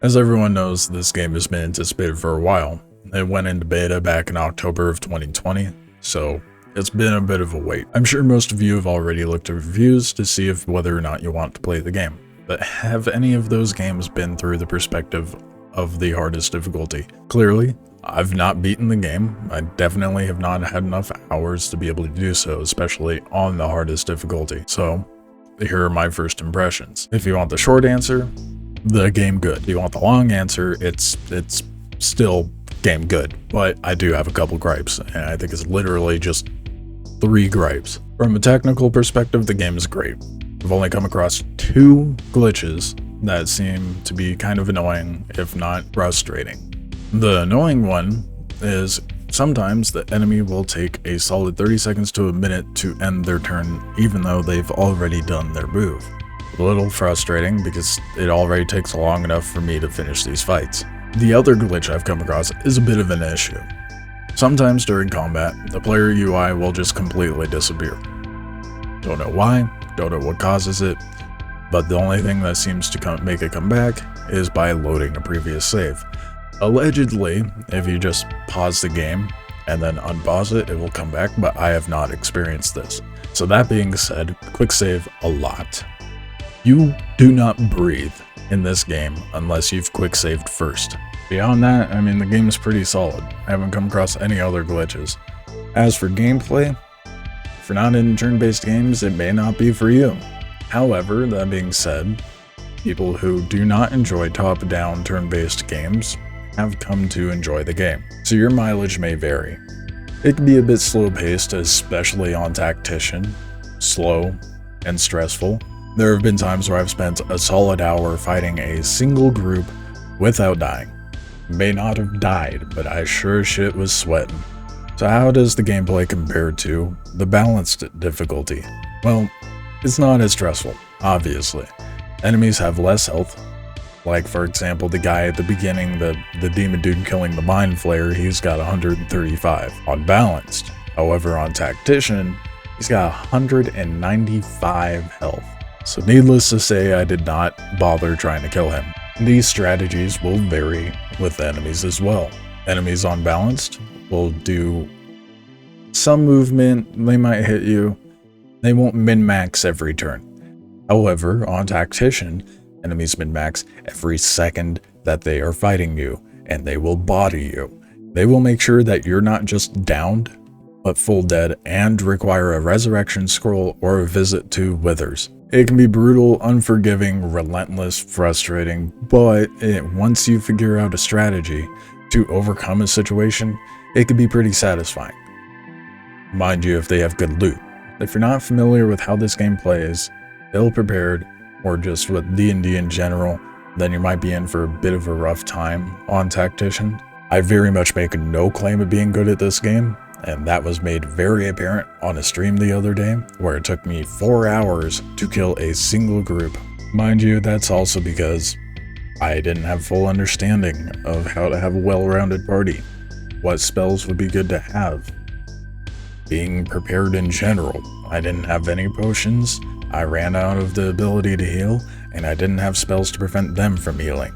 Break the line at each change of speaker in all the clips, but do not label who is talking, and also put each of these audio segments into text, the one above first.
As everyone knows, this game has been anticipated for a while. It went into beta back in October of 2020, so it's been a bit of a wait. I'm sure most of you have already looked at reviews to see if whether or not you want to play the game, but have any of those games been through the perspective of the hardest difficulty? Clearly, I've not beaten the game. I definitely have not had enough hours to be able to do so, especially on the hardest difficulty. So, here are my first impressions. If you want the short answer, the game good. If you want the long answer, it's still game good. But I do have a couple gripes, and I think it's literally just 3 gripes. From a technical perspective, the game is great. I've only come across 2 glitches that seem to be kind of annoying, if not frustrating. The annoying one is sometimes the enemy will take a solid 30 seconds to a minute to end their turn, even though they've already done their move. A little frustrating because it already takes long enough for me to finish these fights. The other glitch I've come across is a bit of an issue. Sometimes during combat, the player UI will just completely disappear. Don't know why, don't know what causes it, but the only thing that seems to make it come back is by loading a previous save. Allegedly, if you just pause the game and then unpause it, it will come back, but I have not experienced this. So that being said, quick save a lot. You do not breathe in this game unless you've quick saved first. Beyond that, I mean, the game is pretty solid. I haven't come across any other glitches. As for gameplay, if you're not in turn-based games, it may not be for you. However, that being said, people who do not enjoy top-down turn-based games have come to enjoy the game, so your mileage may vary. It can be a bit slow-paced, especially on Tactician, slow and stressful. There have been times where I've spent a solid hour fighting a single group without dying. May not have died, but I sure as shit was sweating. So how does the gameplay compare to the balanced difficulty? Well, it's not as stressful, obviously. Enemies have less health. Like, for example, the guy at the beginning, the demon dude killing the mind flayer, he's got 135 on balanced. However, on Tactician, he's got 195 health. So needless to say, I did not bother trying to kill him. These strategies will vary with enemies as well. Enemies on balanced will do some movement, they might hit you, they won't min-max every turn. However, on Tactician, enemies min-max every second that they are fighting you, and they will body you. They will make sure that you're not just downed, but full dead and require a resurrection scroll or a visit to Withers. It can be brutal, unforgiving, relentless, frustrating, but once you figure out a strategy to overcome a situation, it can be pretty satisfying. Mind you, if they have good loot. If you're not familiar with how this game plays, ill-prepared, or just with D&D in general, then you might be in for a bit of a rough time on Tactician. I very much make no claim of being good at this game, and that was made very apparent on a stream the other day, where it took me 4 hours to kill a single group. Mind you, that's also because I didn't have full understanding of how to have a well-rounded party, what spells would be good to have, being prepared in general. I didn't have any potions, I ran out of the ability to heal, and I didn't have spells to prevent them from healing.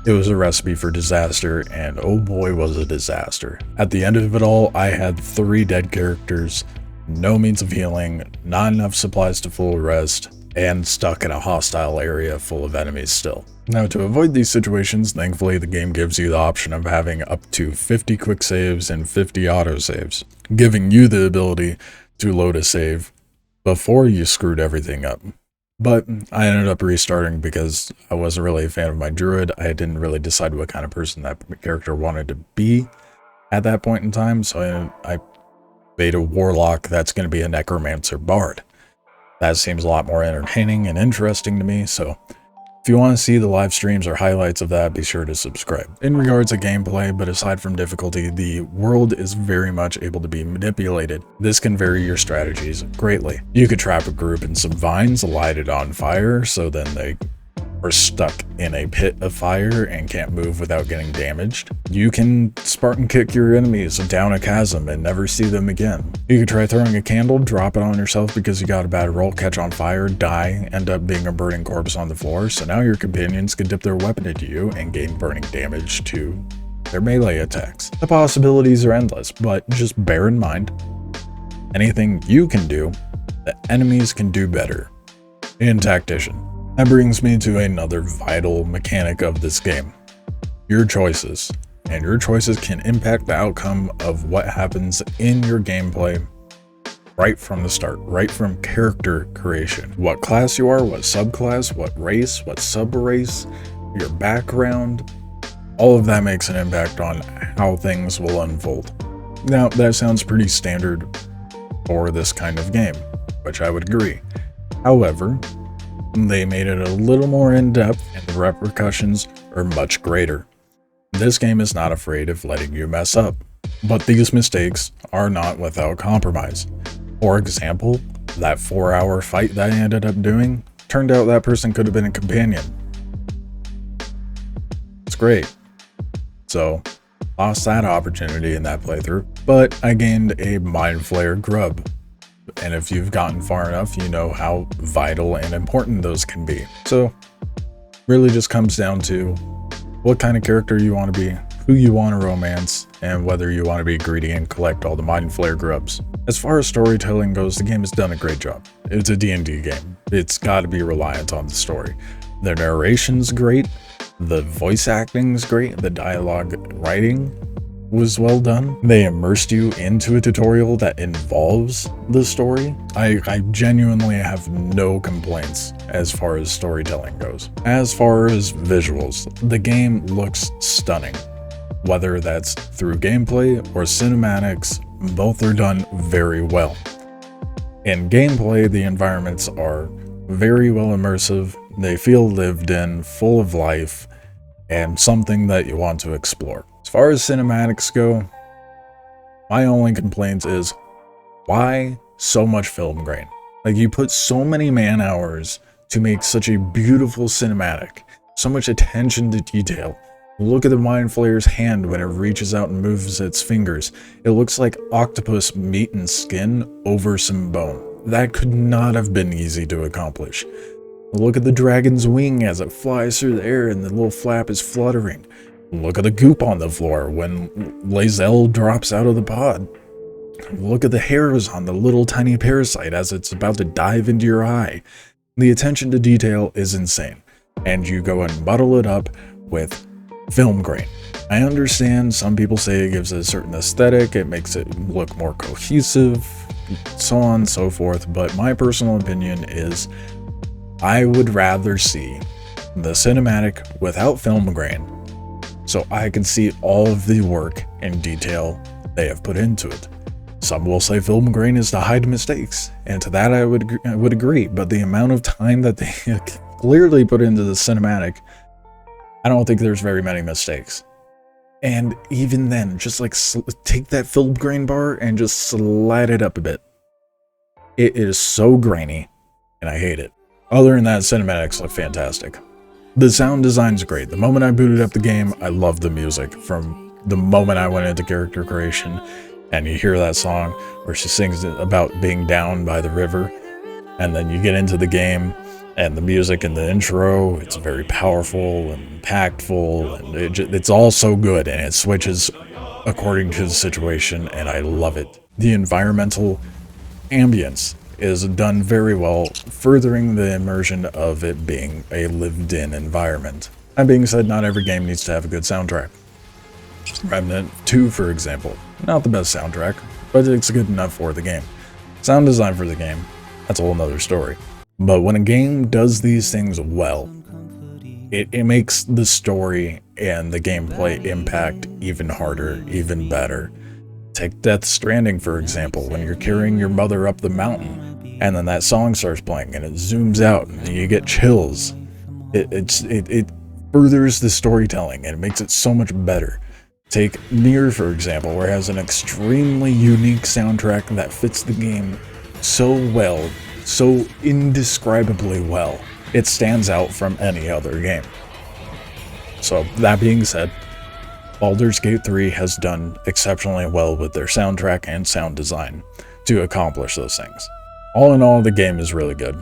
It was a recipe for disaster, and oh boy was a disaster. At the end of it all, I had 3 dead characters, no means of healing, not enough supplies to full rest, and stuck in a hostile area full of enemies still. Now, to avoid these situations, thankfully the game gives you the option of having up to 50 quick saves and 50 autosaves, giving you the ability to load a save before you screwed everything up. But I ended up restarting because I wasn't really a fan of my druid. I didn't really decide what kind of person that character wanted to be at that point in time, so I made a warlock that's going to be a necromancer bard. That seems a lot more entertaining and interesting to me, so if you want to see the live streams or highlights of that, be sure to subscribe. In regards to gameplay, but aside from difficulty, the world is very much able to be manipulated. This can vary your strategies greatly. You could trap a group in some vines, light it on fire, so then they or stuck in a pit of fire and can't move without getting damaged. You can Spartan kick your enemies down a chasm and never see them again. You can try throwing a candle, drop it on yourself because you got a bad roll, catch on fire, die, end up being a burning corpse on the floor, so now your companions can dip their weapon into you and gain burning damage to their melee attacks. The possibilities are endless, but just bear in mind, anything you can do, the enemies can do better in Tactician. That brings me to another vital mechanic of this game. Your choices. And your choices can impact the outcome of what happens in your gameplay right from the start, right from character creation. What class you are, what subclass, what race, what sub-race, your background, all of that makes an impact on how things will unfold. Now, that sounds pretty standard for this kind of game, which I would agree. However, they made it a little more in-depth and the repercussions are much greater. This game is not afraid of letting you mess up, but these mistakes are not without compromise. For example, that 4-hour fight that I ended up doing, turned out that person could have been a companion. It's great. So, lost that opportunity in that playthrough, but I gained a Mind Flayer grub. And if you've gotten far enough, you know how vital and important those can be. So, really just comes down to what kind of character you want to be, who you want to romance, and whether you want to be greedy and collect all the Mind Flayer grubs. As far as storytelling goes, the game has done a great job. It's a D&D game. It's got to be reliant on the story. The narration's great, the voice acting's great, the dialogue writing was well done. They immersed you into a tutorial that involves the story. I genuinely have no complaints as far as storytelling goes. As far as visuals, the game looks stunning. Whether that's through gameplay or cinematics, both are done very well. In gameplay, the environments are very well immersive. They feel lived in, full of life, and something that you want to explore. As far as cinematics go, my only complaint is, why so much film grain? Like, you put so many man hours to make such a beautiful cinematic, so much attention to detail. Look at the Mind Flayer's hand when it reaches out and moves its fingers. It looks like octopus meat and skin over some bone. That could not have been easy to accomplish. Look at the dragon's wing as it flies through the air and the little flap is fluttering. Look at the goop on the floor when Lae'zel drops out of the pod. Look at the hairs on the little tiny parasite as it's about to dive into your eye. The attention to detail is insane, and you go and muddle it up with film grain. I understand some people say it gives it a certain aesthetic, it makes it look more cohesive, so on and so forth, but my personal opinion is I would rather see the cinematic without film grain, so I can see all of the work and detail they have put into it. Some will say film grain is to hide mistakes, and to that I would agree, but the amount of time that they clearly put into the cinematic, I don't think there's very many mistakes. And even then, just like take that film grain bar and just slide it up a bit. It is so grainy, and I hate it. Other than that, cinematics look fantastic. The sound design's great. The moment I booted up the game, I loved the music. From the moment I went into character creation, and you hear that song where she sings about being down by the river, and then you get into the game, and the music in the intro, it's very powerful and impactful, and it's all so good, and it switches according to the situation, and I love it. The environmental ambience is done very well, furthering the immersion of it being a lived-in environment. That being said, not every game needs to have a good soundtrack. Remnant 2, for example, not the best soundtrack, but it's good enough for the game. Sound design for the game, that's a whole nother story. But when a game does these things well, it makes the story and the gameplay impact even harder, even better. Take Death Stranding, for example, when you're carrying your mother up the mountain, and then that song starts playing, and it zooms out, and you get chills. It furthers the storytelling, and it makes it so much better. Take Nier, for example, where it has an extremely unique soundtrack that fits the game so well, so indescribably well. it stands out from any other game. So that being said, Baldur's Gate 3 has done exceptionally well with their soundtrack and sound design to accomplish those things. All in all, the game is really good.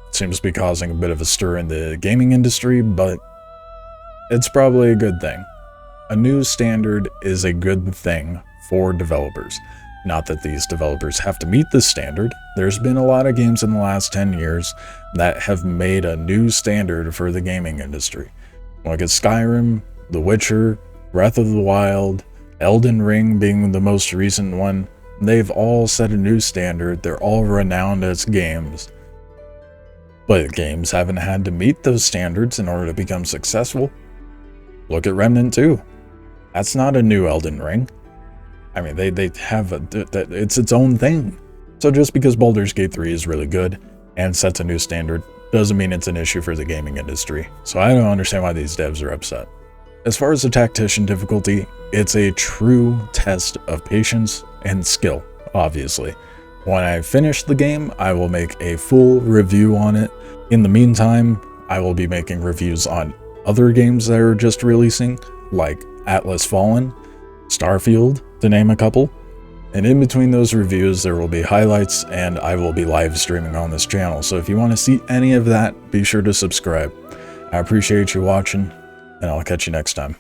It seems to be causing a bit of a stir in the gaming industry, but it's probably a good thing. A new standard is a good thing for developers. Not that these developers have to meet this standard. There's been a lot of games in the last 10 years that have made a new standard for the gaming industry. Look at Skyrim, The Witcher, Breath of the Wild, Elden Ring being the most recent one. They've all set a new standard. They're all renowned as games. But games haven't had to meet those standards in order to become successful. Look at Remnant 2. That's not a new Elden Ring. I mean, they have it's its own thing. So just because Baldur's Gate 3 is really good and sets a new standard doesn't mean it's an issue for the gaming industry. So I don't understand why these devs are upset. As far as the Tactician Difficulty, it's a true test of patience and skill, obviously. When I finish the game, I will make a full review on it. In the meantime, I will be making reviews on other games that are just releasing, like Atlas Fallen, Starfield, to name a couple. And in between those reviews, there will be highlights, and I will be live streaming on this channel. So if you want to see any of that, be sure to subscribe. I appreciate you watching, and I'll catch you next time.